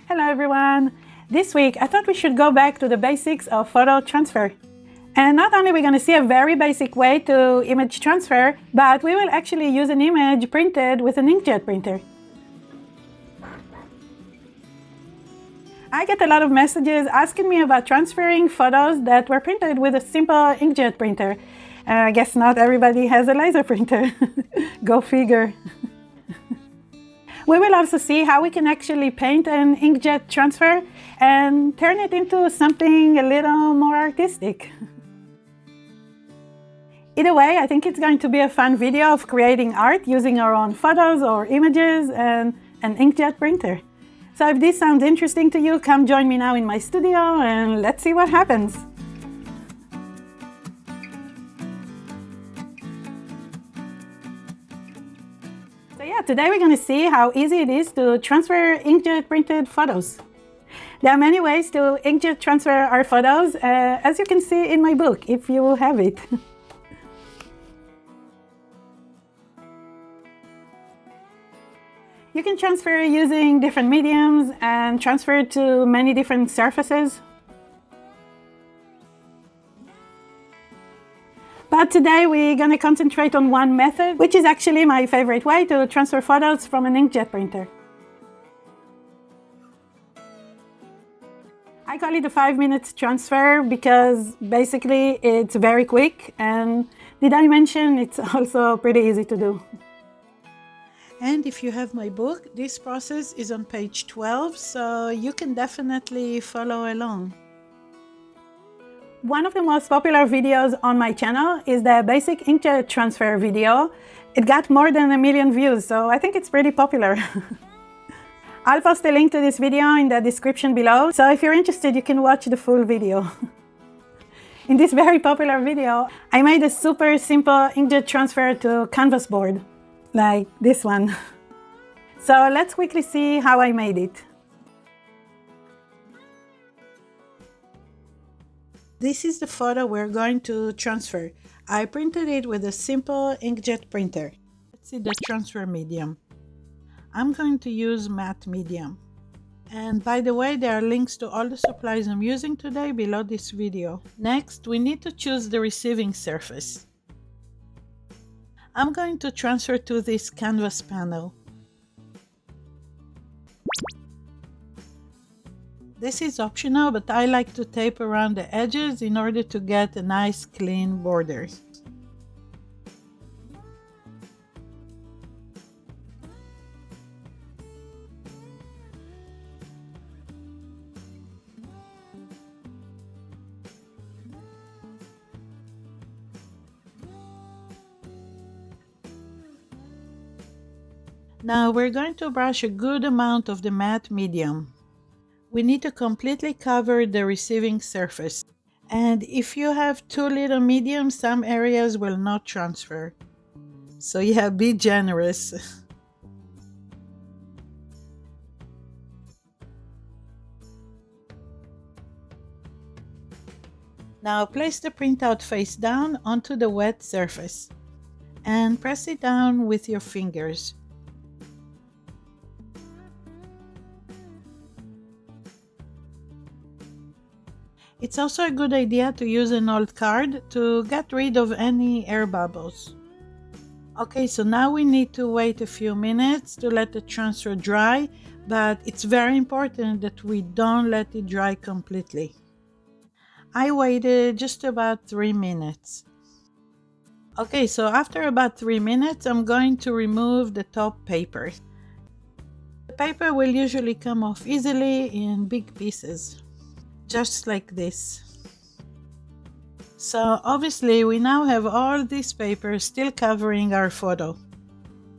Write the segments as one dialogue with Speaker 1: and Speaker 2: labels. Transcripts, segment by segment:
Speaker 1: Hello everyone! This week I thought we should go back to the basics of photo transfer. And not only are we going to see a very basic way to image transfer, but we will actually use an image printed with an inkjet printer. I get a lot of messages asking me about transferring photos that were printed with a simple inkjet printer. I guess not everybody has a laser printer. Go figure. We will also see how we can actually paint an inkjet transfer and turn it into something a little more artistic. Either way, I think it's going to be a fun video of creating art using our own photos or images and an inkjet printer. So if this sounds interesting to you, come join me now in my studio and let's see what happens. So yeah, today we're going to see how easy it is to transfer inkjet printed photos. There are many ways to inkjet transfer our photos, as you can see in my book, if you have it. You can transfer using different mediums and transfer to many different surfaces. But today we're going to concentrate on one method, which is actually my favorite way to transfer photos from an inkjet printer. I call it a 5-minute transfer because basically it's very quick, and did I mention it's also pretty easy to do. And if you have my book, this process is on page 12, so you can definitely follow along. One of the most popular videos on my channel is the basic inkjet transfer video. It got more than 1 million views, so I think it's pretty popular. I'll post a link to this video in the description below, so if you're interested, you can watch the full video. In this very popular video, I made a super simple inkjet transfer to canvas board, like this one. So let's quickly see how I made it. This is the photo we're going to transfer. I printed it with a simple inkjet printer. Let's see the transfer medium. I'm going to use matte medium. And by the way, there are links to all the supplies I'm using today below this video. Next, we need to choose the receiving surface. I'm going to transfer to this canvas panel. This is optional, but I like to tape around the edges in order to get a nice clean border. Now we're going to brush a good amount of the matte medium. We need to completely cover the receiving surface. And if you have too little medium, some areas will not transfer. So yeah, be generous. Now place the printout face down onto the wet surface and press it down with your fingers. It's also a good idea to use an old card to get rid of any air bubbles. Okay, so now we need to wait a few minutes to let the transfer dry, but it's very important that we don't let it dry completely. I waited just about 3 minutes. Okay, so after about 3 minutes, I'm going to remove the top paper. The paper will usually come off easily in big pieces. Just like this. So obviously we now have all this paper still covering our photo.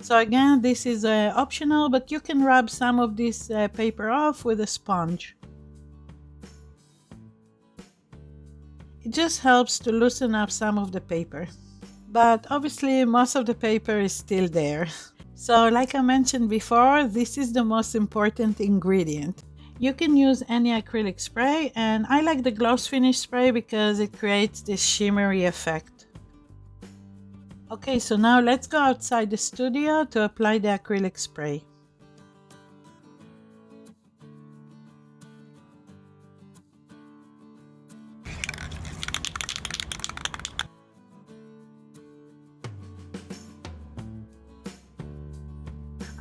Speaker 1: So again, this is optional, but you can rub some of this paper off with a sponge. It just helps to loosen up some of the paper. But obviously most of the paper is still there. So like I mentioned before, this is the most important ingredient. You can use any acrylic spray, and I like the gloss finish spray because it creates this shimmery effect. Okay, so now let's go outside the studio to apply the acrylic spray.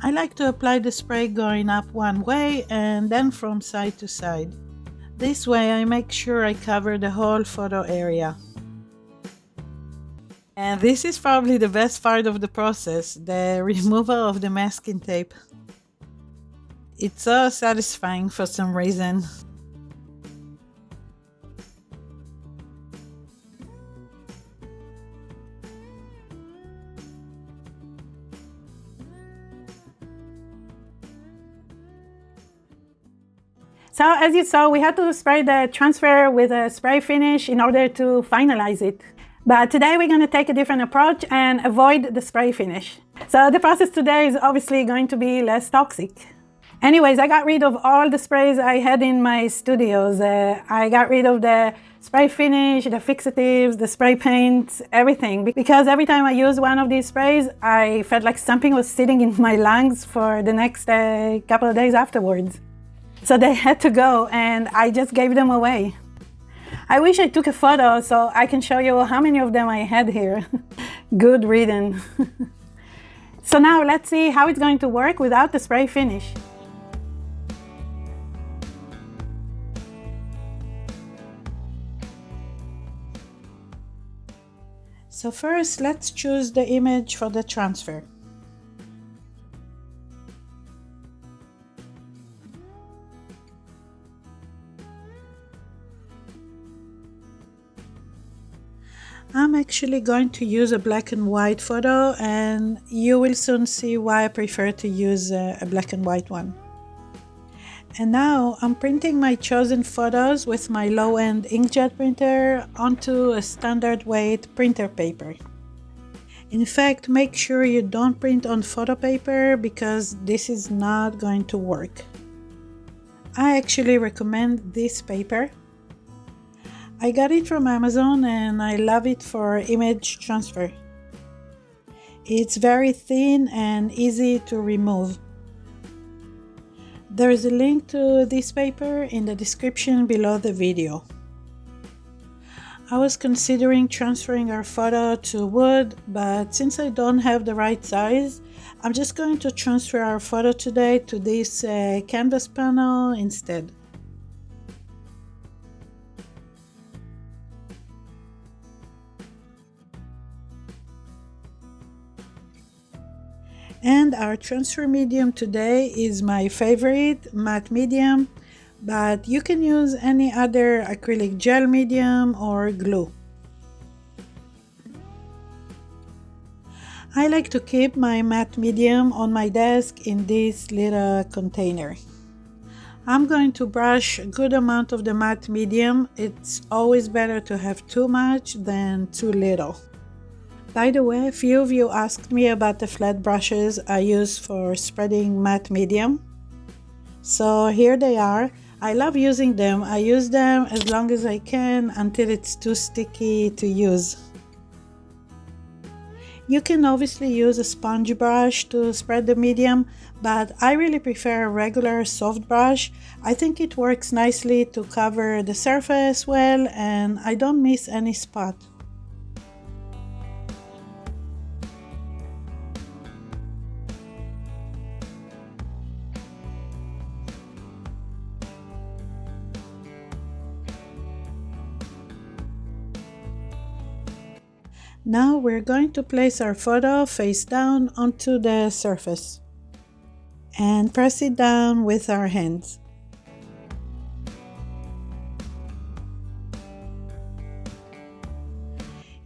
Speaker 1: I like to apply the spray going up one way and then from side to side. This way I make sure I cover the whole photo area. And this is probably the best part of the process, the removal of the masking tape. It's so satisfying for some reason.
Speaker 2: So as you saw, we had to spray the transfer with a spray finish in order to finalize it. But today we're going to take a different approach and avoid the spray finish. So the process today is obviously going to be less toxic. Anyways, I got rid of all the sprays I had in my studios. I got rid of the spray finish, the fixatives, the spray paints, everything. Because every time I use one of these sprays, I felt like something was sitting in my lungs for the next couple of days afterwards. So they had to go and I just gave them away. I wish I took a photo so I can show you how many of them I had here. Good reading. So now let's see how it's going to work without the spray finish.
Speaker 1: So first, let's choose the image for the transfer. I'm actually going to use a black and white photo, and you will soon see why I prefer to use a black and white one. And now I'm printing my chosen photos with my low-end inkjet printer onto a standard weight printer paper. In fact, make sure you don't print on photo paper because this is not going to work. I actually recommend this paper. I got it from Amazon and I love it for image transfer. It's very thin and easy to remove. There is a link to this paper in the description below the video. I was considering transferring our photo to wood, but since I don't have the right size, I'm just going to transfer our photo today to this canvas panel instead. And our transfer medium today is my favorite, matte medium, but you can use any other acrylic gel medium or glue. I like to keep my matte medium on my desk in this little container. I'm going to brush a good amount of the matte medium. It's always better to have too much than too little. By the way, a few of you asked me about the flat brushes I use for spreading matte medium. So here they are. I love using them. I use them as long as I can until it's too sticky to use. You can obviously use a sponge brush to spread the medium, but I really prefer a regular soft brush. I think it works nicely to cover the surface well and I don't miss any spot. Now we're going to place our photo face down onto the surface and press it down with our hands.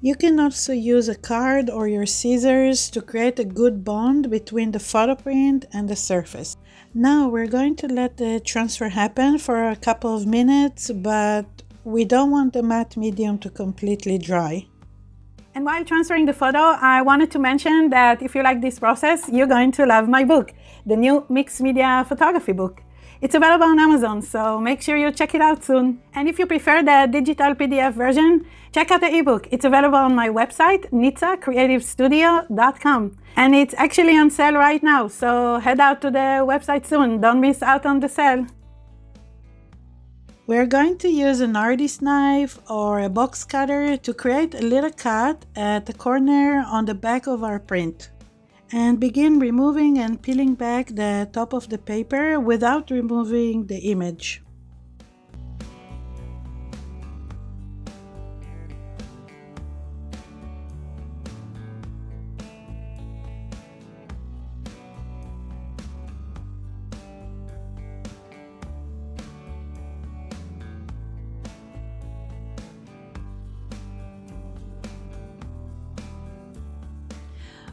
Speaker 1: You can also use a card or your scissors to create a good bond between the photo print and the surface. Now we're going to let the transfer happen for a couple of minutes, but we don't want the matte medium to completely dry.
Speaker 2: And while transferring the photo, I wanted to mention that if you like this process, you're going to love my book, the new mixed media photography book. It's available on Amazon, so make sure you check it out soon. And if you prefer the digital PDF version, check out the ebook. It's available on my website, nitsacreativestudio.com. And it's actually on sale right now, so head out to the website soon. Don't miss out on the sale.
Speaker 1: We're going to use an artist knife or a box cutter to create a little cut at the corner on the back of our print. and begin removing and peeling back the top of the paper without removing the image.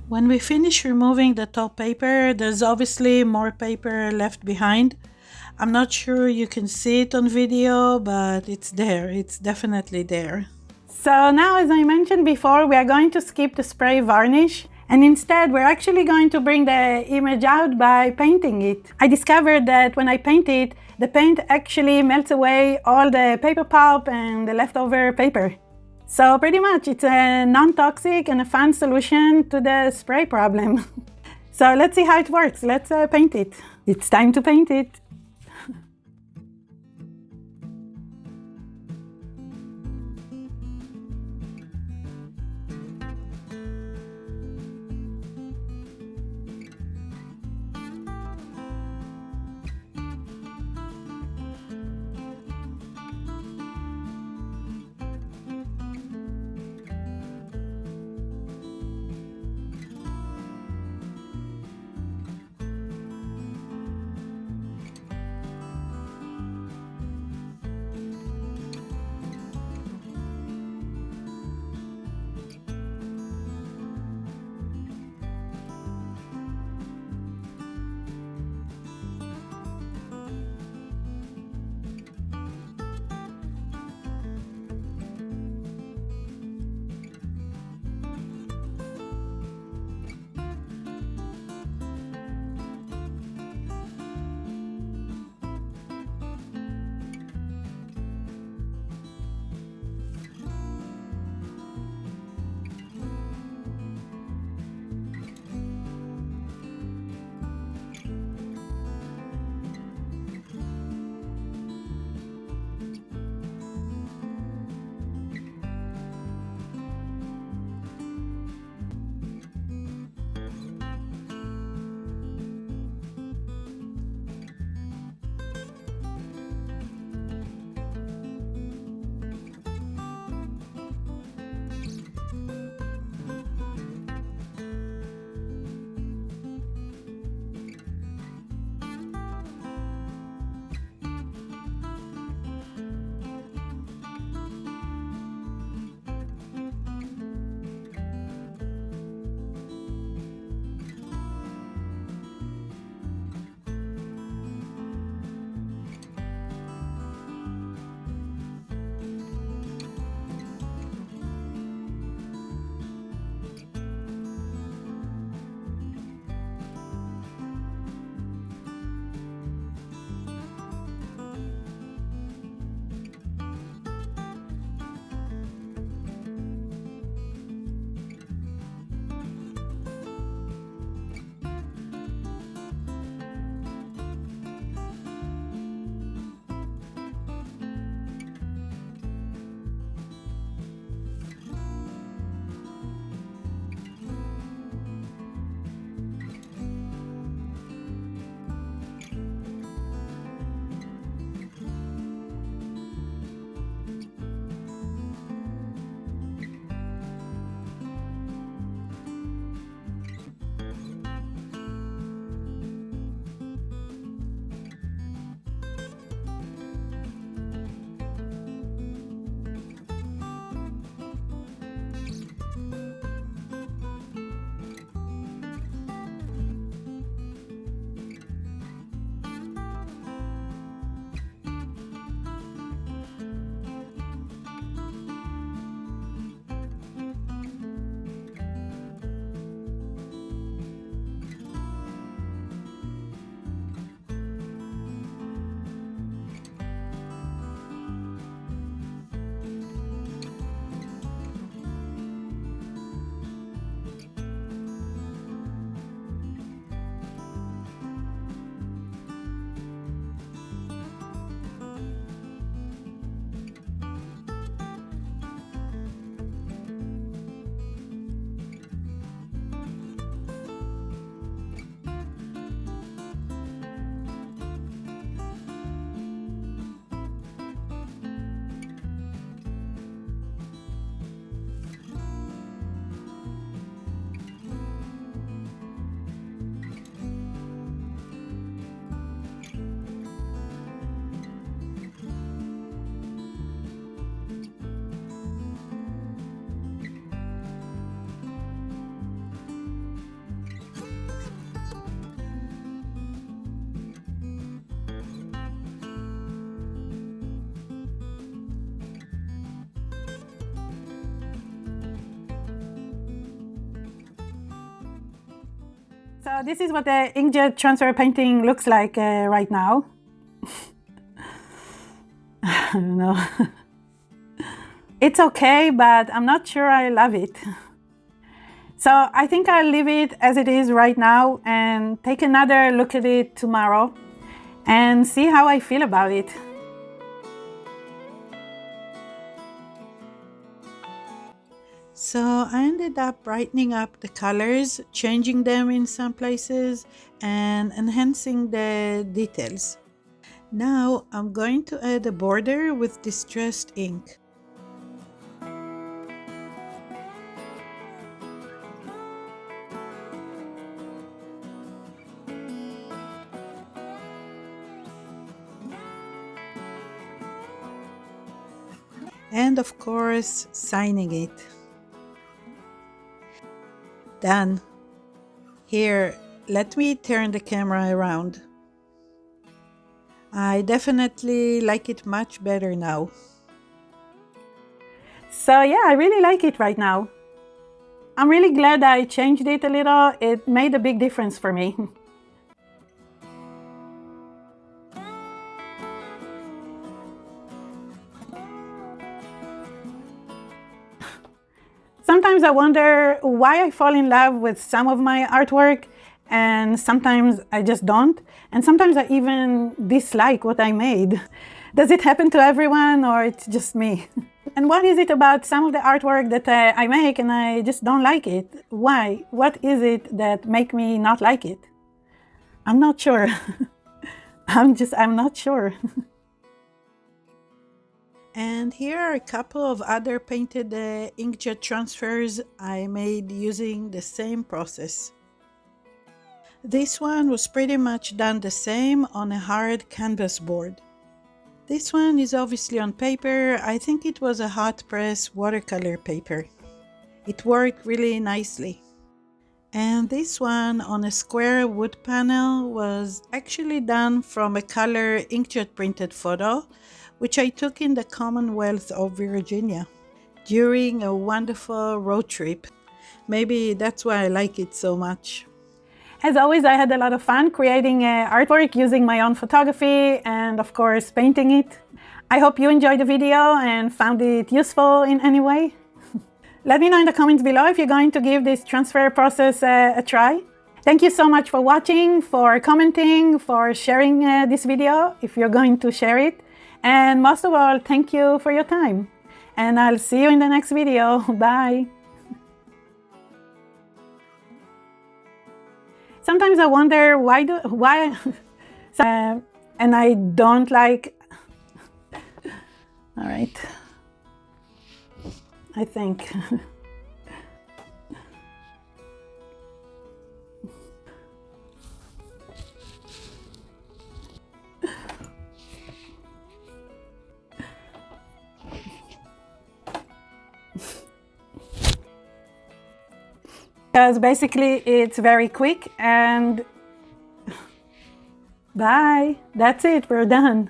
Speaker 1: When we finish removing the top paper, there's obviously more paper left behind. I'm not sure you can see it on video, but it's there. It's definitely there.
Speaker 2: So now, as I mentioned before, we are going to skip the spray varnish, and instead we're actually going to bring the image out by painting it. I discovered that when I paint it, the paint actually melts away all the paper pulp and the leftover paper. So pretty much it's a non-toxic and a fun solution to the spray problem. So let's see how it works. Let's paint it. It's time to paint it. So this is what the inkjet transfer painting looks like right now. I don't know. It's okay, but I'm not sure I love it. So I think I'll leave it as it is right now and take another look at it tomorrow and see how I feel about it.
Speaker 1: So I ended up brightening up the colors, changing them in some places and enhancing the details. Now I'm going to add a border with distressed ink. And of course, signing it. Done. Here, let me turn the camera around. I definitely like it much better now.
Speaker 2: So yeah, I really like it right now. I'm really glad I changed it a little. It made a big difference for me. Sometimes I wonder why I fall in love with some of my artwork and sometimes I just don't. And sometimes I even dislike what I made. Does it happen to everyone or it's just me? And what is it about some of the artwork that I make and I just don't like it? Why? What is it that make me not like it? I'm not sure. I'm not sure.
Speaker 1: And here are a couple of other painted inkjet transfers I made using the same process. This one was pretty much done the same on a hard canvas board. This one is obviously on paper. I think it was a hot press watercolor paper. It worked really nicely. And this one on a square wood panel was actually done from a color inkjet printed photo, which I took in the Commonwealth of Virginia during a wonderful road trip. Maybe that's why I like it so much.
Speaker 2: As always, I had a lot of fun creating artwork using my own photography and of course painting it. I hope you enjoyed the video and found it useful in any way. Let me know in the comments below if you're going to give this transfer process a try. Thank you so much for watching, for commenting, for sharing this video if you're going to share it. And most of all, thank you for your time. And I'll see you in the next video. Bye. Sometimes I wonder why and I don't like, all right, I think. Because basically it's very quick and bye. That's it, we're done.